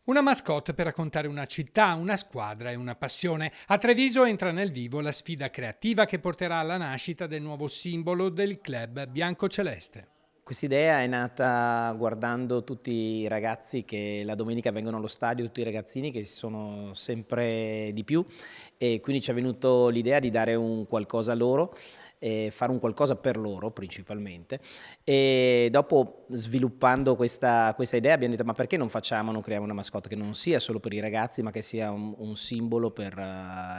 Una mascotte per raccontare una città, una squadra e una passione. A Treviso entra nel vivo la sfida creativa che porterà alla nascita del nuovo simbolo del club biancoceleste. Quest'idea è nata guardando tutti i ragazzi che la domenica vengono allo stadio, tutti i ragazzini che sono sempre di più, e quindi ci è venuto l'idea di dare un qualcosa a loro, fare un qualcosa per loro principalmente, e dopo sviluppando questa idea abbiamo detto: ma perché non creiamo una mascotte che non sia solo per i ragazzi ma che sia un simbolo per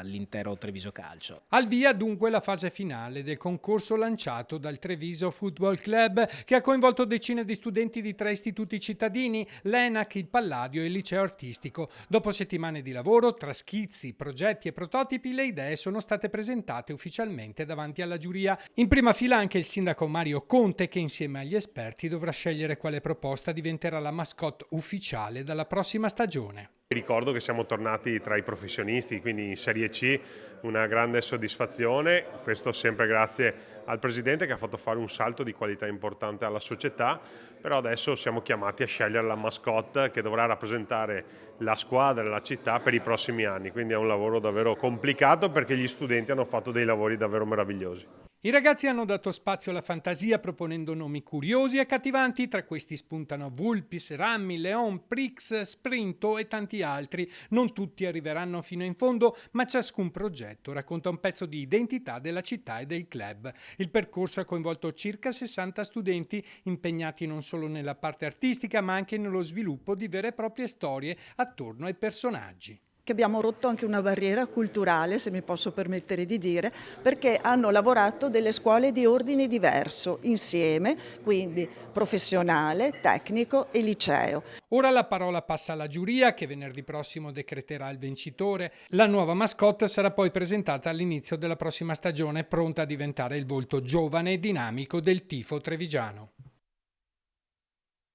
l'intero Treviso Calcio. Al via dunque la fase finale del concorso lanciato dal Treviso Football Club, che ha coinvolto decine di studenti di 3 istituti cittadini, l'ENAC, il Palladio e il liceo artistico. Dopo settimane di lavoro, tra schizzi, progetti e prototipi, le idee sono state presentate ufficialmente davanti alla giuria. In prima fila anche il sindaco Mario Conte, che insieme agli esperti dovrà scegliere quale proposta diventerà la mascotte ufficiale dalla prossima stagione. Ricordo che siamo tornati tra i professionisti, quindi in Serie C, una grande soddisfazione, questo sempre grazie al Presidente che ha fatto fare un salto di qualità importante alla società, però adesso siamo chiamati a scegliere la mascotte che dovrà rappresentare la squadra e la città per i prossimi anni, quindi è un lavoro davvero complicato perché gli studenti hanno fatto dei lavori davvero meravigliosi. I ragazzi hanno dato spazio alla fantasia proponendo nomi curiosi e accattivanti, tra questi spuntano Vulpis, Rammi, Leon, Prix, Sprinto e tanti altri. Non tutti arriveranno fino in fondo, ma ciascun progetto racconta un pezzo di identità della città e del club. Il percorso ha coinvolto circa 60 studenti impegnati non solo nella parte artistica ma anche nello sviluppo di vere e proprie storie attorno ai personaggi. Che abbiamo rotto anche una barriera culturale, se mi posso permettere di dire, perché hanno lavorato delle scuole di ordine diverso insieme, quindi professionale, tecnico e liceo. Ora la parola passa alla giuria che venerdì prossimo decreterà il vincitore. La nuova mascotte sarà poi presentata all'inizio della prossima stagione, pronta a diventare il volto giovane e dinamico del tifo trevigiano.